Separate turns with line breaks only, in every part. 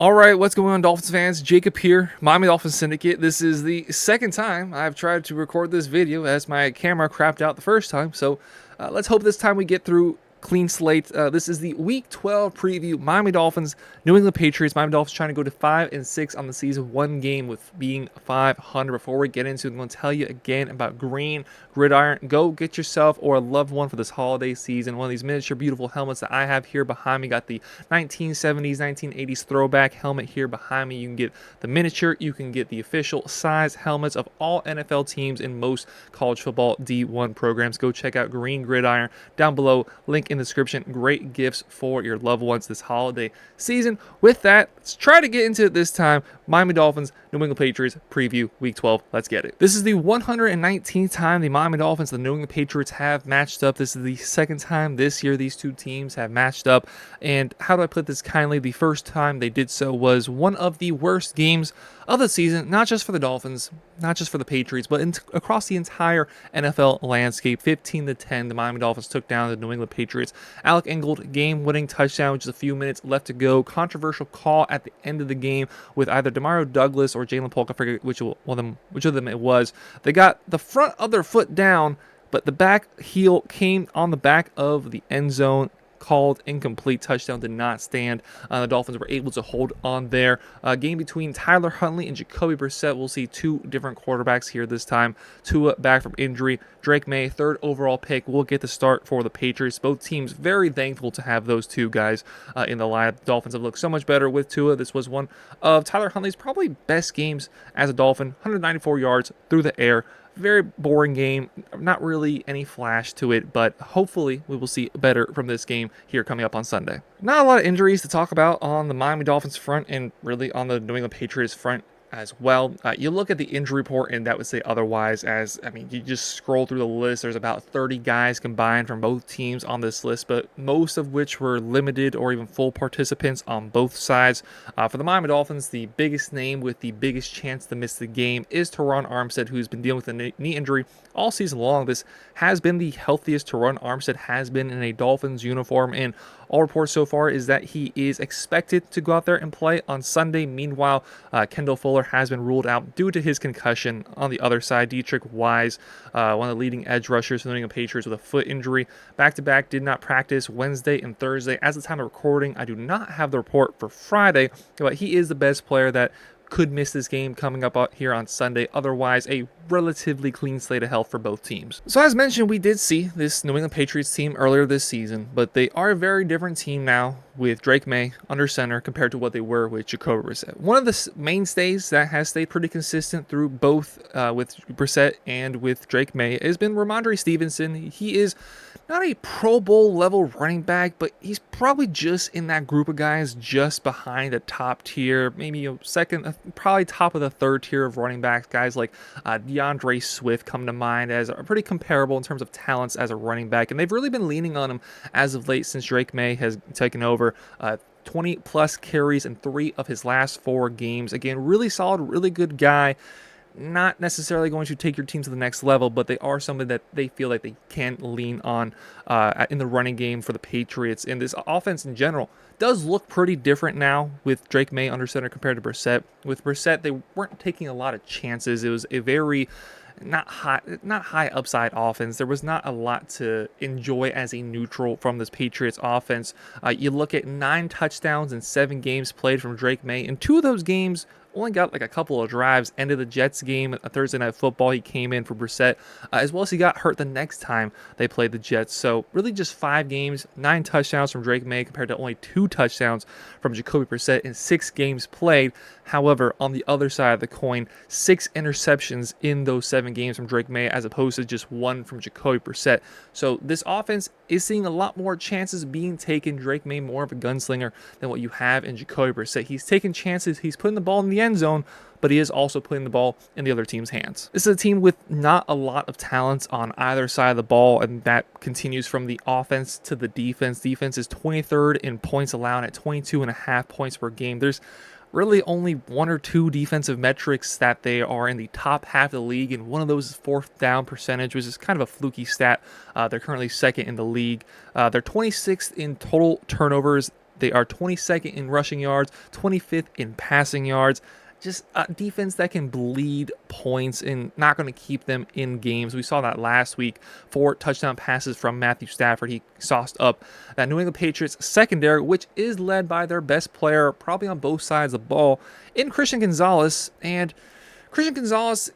All right, what's going on, Dolphins fans? Jacob here, Miami Dolphins Syndicate. This is the second time I've tried to record this video as my camera crapped out the first time. So let's hope this time we get through clean slate. This is the Week 12 preview. Miami Dolphins, New England Patriots. Miami Dolphins trying to go to 5-6 on the season, one game with being 500. Before we get into it, I'm going to tell you again about Green Gridiron. Go get yourself or a loved one for this holiday season one of these miniature beautiful helmets that I have here behind me. Got the 1970s, 1980s throwback helmet here behind me. You can get the miniature. You can get the official size helmets of all NFL teams in most college football D1 programs. Go check out Green Gridiron down below. Link in the description. Great gifts for your loved ones this holiday season. With that, let's try to get into it this time. Miami Dolphins, New England Patriots preview Week 12. Let's get it. This is the 119th time the Miami Dolphins and the New England Patriots have matched up. This is the second time this year these two teams have matched up. And how do I put this kindly? The first time they did so was one of the worst games of the season, not just for the Dolphins, not just for the Patriots, but across the entire NFL landscape. 15-10, the Miami Dolphins took down the New England Patriots. Alec Ingold, game-winning touchdown with just a few minutes left to go. Controversial call at the end of the game with either Demario Douglas or Jalen Polk. I forget which of them it was. They got the front of their foot down, but the back heel came on the back of the end zone. Called incomplete. Touchdown did not stand. The Dolphins were able to hold on there. Game between Tyler Huntley and Jacoby Brissett. We'll see two different quarterbacks here this time. Tua back from injury. Drake May, third overall pick, will get the start for the Patriots. Both teams very thankful to have those two guys in the lineup. The Dolphins have looked so much better with Tua. This was one of Tyler Huntley's probably best games as a Dolphin. 194 yards through the air. Very boring game, not really any flash to it, but hopefully we will see better from this game here coming up on Sunday. Not a lot of injuries to talk about on the Miami Dolphins front and really on the New England Patriots front as well. You look at the injury report and that would say otherwise, as I mean, you just scroll through the list. There's about 30 guys combined from both teams on this list, but most of which were limited or even full participants on both sides. For the Miami Dolphins, the biggest name with the biggest chance to miss the game is Teron Armstead, who's been dealing with a knee injury all season long. This has been the healthiest Teron Armstead has been in a Dolphins uniform, and all reports so far is that he is expected to go out there and play on Sunday. Meanwhile, Kendall Fuller has been ruled out due to his concussion. On the other side, Dietrich Wise, one of the leading edge rushers for the New England Patriots with a foot injury, back-to-back, did not practice Wednesday and Thursday. As of the time of recording, I do not have the report for Friday, but he is the best player that could miss this game coming up here on Sunday. Otherwise, a relatively clean slate of health for both teams. So as mentioned, we did see this New England Patriots team earlier this season, but they are a very different team now with Drake May under center compared to what they were with Jacoby Brissett. One of the mainstays that has stayed pretty consistent through both with Brissett and with Drake May has been Ramondre Stevenson. He is not a Pro Bowl level running back, but he's probably just in that group of guys just behind the top tier, maybe second, probably top of the third tier of running backs. Guys like DeAndre Swift come to mind as are pretty comparable in terms of talents as a running back, and they've really been leaning on him as of late since Drake May has taken over. 20 plus carries in 3 of his last 4 games. Again, really solid, really good guy. Not necessarily going to take your team to the next level, but they are somebody that they feel like they can lean on in the running game for the Patriots. And this offense in general does look pretty different now with Drake May under center compared to Brissett. With Brissett, they weren't taking a lot of chances. It was a very not high upside offense. There was not a lot to enjoy as a neutral from this Patriots offense. You look at 9 touchdowns in 7 games played from Drake May, and 2 of those games only got like a couple of drives. Ended the Jets game, a Thursday Night Football, he came in for Brissett, as well as he got hurt the next time they played the Jets. So really just 5 games, 9 touchdowns from Drake May compared to only 2 touchdowns from Jacoby Brissett in 6 games played. However, on the other side of the coin, 6 interceptions in those 7 games from Drake May as opposed to just 1 from Jacoby Brissett. So this offense is seeing a lot more chances being taken. Drake May more of a gunslinger than what you have in Jacoby Brissett. He's taking chances. He's putting the ball in the end zone, but he is also putting the ball in the other team's hands. This is a team with not a lot of talents on either side of the ball, and that continues from the offense to the defense. Defense is 23rd in points allowed at 22.5 points per game. There's really only 1 or 2 defensive metrics that they are in the top half of the league, and one of those is 4th down percentage, which is kind of a fluky stat. They're currently 2nd in the league. They're 26th in total turnovers They are 22nd in rushing yards, 25th in passing yards. Just a defense that can bleed points and not going to keep them in games. We saw that last week. 4 touchdown passes from Matthew Stafford. He sauced up that New England Patriots secondary, which is led by their best player, probably on both sides of the ball, in Christian Gonzalez. And Christian Gonzalez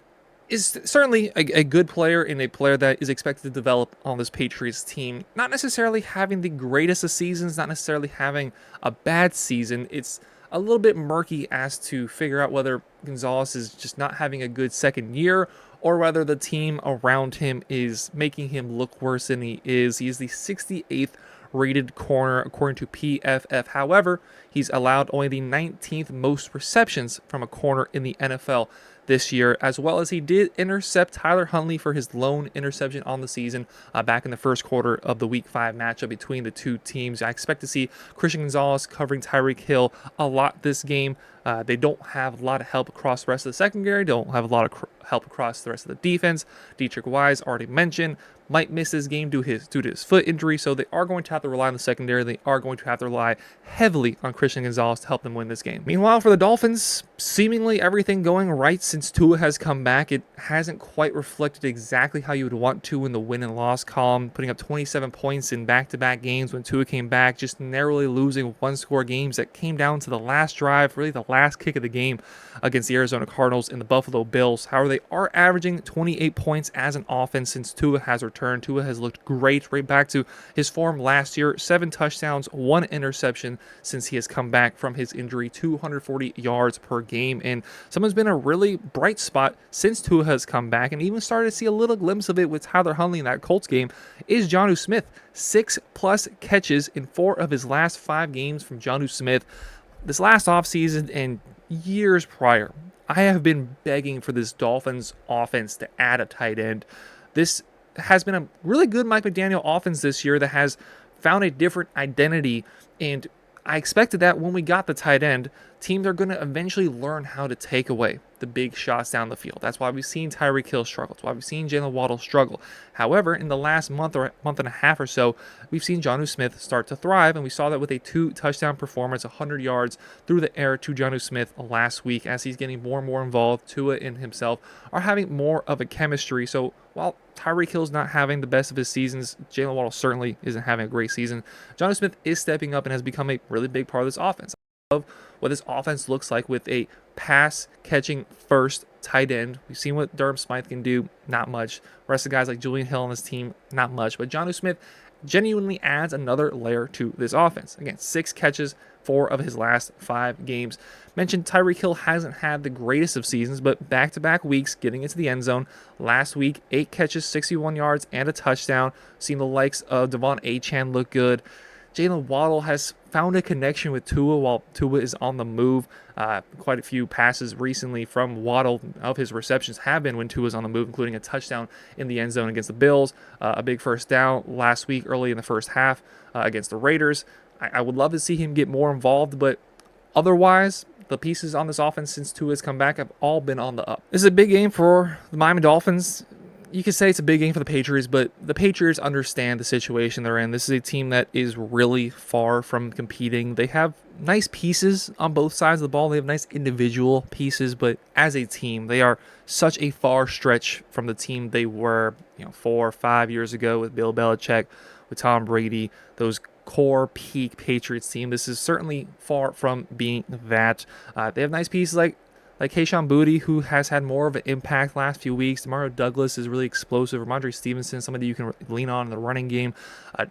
is certainly a good player and a player that is expected to develop on this Patriots team. Not necessarily having the greatest of seasons, not necessarily having a bad season. It's a little bit murky as to figure out whether Gonzalez is just not having a good second year or whether the team around him is making him look worse than he is. He is the 68th rated corner according to PFF. However, he's allowed only the 19th most receptions from a corner in the NFL this year, as well as he did intercept Tyler Huntley for his lone interception on the season back in the first quarter of the Week 5 matchup between the two teams. I expect to see Christian Gonzalez covering Tyreek Hill a lot this game. They don't have a lot of help across the rest of the secondary. Don't have a lot of help across the rest of the defense. Dietrich Wise, already mentioned, might miss this game due to his foot injury, so they are going to have to rely on the secondary. They are going to have to rely heavily on Christian Gonzalez to help them win this game. Meanwhile, for the Dolphins, seemingly everything going right since Tua has come back. It hasn't quite reflected exactly how you would want to in the win and loss column, putting up 27 points in back-to-back games when Tua came back, just narrowly losing one-score games that came down to the last drive, really the last kick of the game against the Arizona Cardinals and the Buffalo Bills. However, they are averaging 28 points as an offense since Tua has returned. Tua has looked great, right back to his form last year. 7 touchdowns, 1 interception since he has come back from his injury, 240 yards per game. And someone's been a really bright spot since Tua has come back, and even started to see a little glimpse of it with Tyler Huntley in that Colts game, is Jonnu Smith. 6+ catches in 4 of his last 5 games from Jonnu Smith. This last offseason and years prior, I have been begging for this Dolphins offense to add a tight end. This has been a really good Mike McDaniel offense this year that has found a different identity, and I expected that when we got the tight end, teams are going to eventually learn how to take away the big shots down the field. That's why we've seen Tyreek Hill struggle. That's why we've seen Jalen Waddle struggle. However, in the last month or month and a half or so, we've seen Jonnu Smith start to thrive, and we saw that with a 2-touchdown performance, 100 yards through the air to Jonnu Smith last week. As he's getting more and more involved, Tua and himself are having more of a chemistry. So while Tyreek Hill's not having the best of his seasons, Jalen Waddle certainly isn't having a great season. Jonnu Smith is stepping up and has become a really big part of this offense. I love what this offense looks like with a pass-catching first tight end. We've seen what Durham Smythe can do, not much. The rest of the guys like Julian Hill on his team, not much. But Jonnu Smith genuinely adds another layer to this offense. Again, 6 catches, 4 of his last 5 games. Mentioned Tyreek Hill hasn't had the greatest of seasons, but back-to-back weeks getting into the end zone. Last week, 8 catches, 61 yards, and a touchdown. Seen the likes of Devon Achane look good. Jalen Waddle has found a connection with Tua while Tua is on the move. Quite a few passes recently from Waddle of his receptions have been when Tua's on the move, including a touchdown in the end zone against the Bills, a big first down last week early in the first half against the Raiders. I would love to see him get more involved, but otherwise, the pieces on this offense since Tua has come back have all been on the up. This is a big game for the Miami Dolphins. You could say it's a big game for the Patriots, but the Patriots understand the situation they're in. This is a team that is really far from competing. They have nice pieces on both sides of the ball. They have nice individual pieces, but as a team, they are such a far stretch from the team they were, 4 or 5 years ago with Bill Belichick, with Tom Brady, those core peak Patriots team. This is certainly far from being that. They have nice pieces like Kayshon Boutte, who has had more of an impact last few weeks. Demario Douglas is really explosive. Ramondre Stevenson, somebody you can lean on in the running game.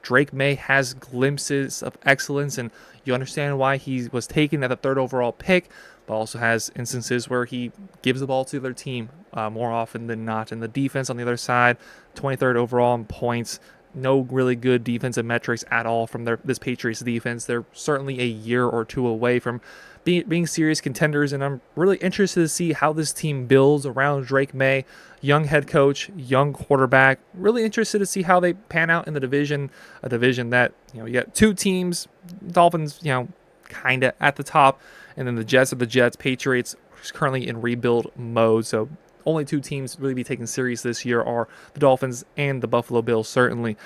Drake May has glimpses of excellence, and you understand why he was taken at the 3rd overall pick, but also has instances where he gives the ball to the other team more often than not. And the defense on the other side, 23rd overall in points. No really good defensive metrics at all from this Patriots defense. They're certainly a year or two away from being serious contenders, and I'm really interested to see how this team builds around Drake May, young head coach, young quarterback. Really interested to see how they pan out in the division, a division that, you got 2 teams, Dolphins, kind of at the top, and then the Jets are the Jets. Patriots is currently in rebuild mode, so only two teams really be taken serious this year are the Dolphins and the Buffalo Bills, certainly.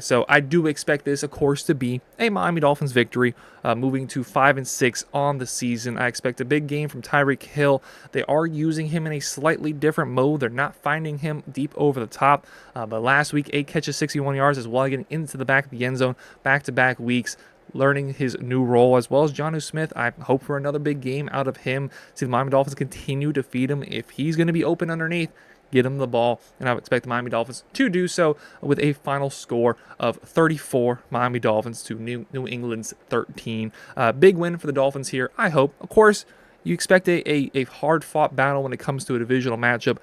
So I do expect this, of course, to be a Miami Dolphins victory, moving to 5-6 on the season. I expect a big game from Tyreek Hill. They are using him in a slightly different mode. They're not finding him deep over the top. But last week, 8 catches, 61 yards, as well as getting into the back of the end zone back-to-back weeks, learning his new role, as well as Jonnu Smith. I hope for another big game out of him. See the Miami Dolphins continue to feed him. If he's going to be open underneath, get him the ball, and I would expect the Miami Dolphins to do so with a final score of 34 Miami Dolphins to New England's 13. Big win for the Dolphins here, I hope. Of course, you expect a hard-fought battle when it comes to a divisional matchup,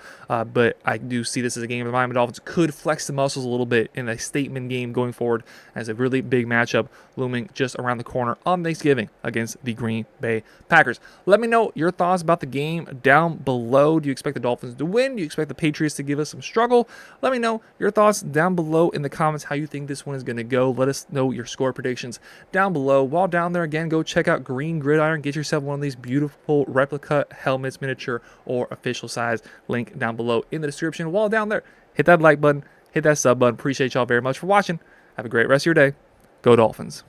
but I do see this as a game where the Miami Dolphins could flex the muscles a little bit in a statement game going forward as a really big matchup looming just around the corner on Thanksgiving against the Green Bay Packers. Let me know your thoughts about the game down below. Do you expect the Dolphins to win? Do you expect the Patriots to give us some struggle? Let me know your thoughts down below in the comments, how you think this one is going to go. Let us know your score predictions down below. While down there, again, go check out Green Gridiron. Get yourself one of these beautiful replica helmets, miniature or official size. Link down below in the description. While down there, hit that like button, hit that sub button. Appreciate y'all very much for watching. Have a great rest of your day. Go Dolphins.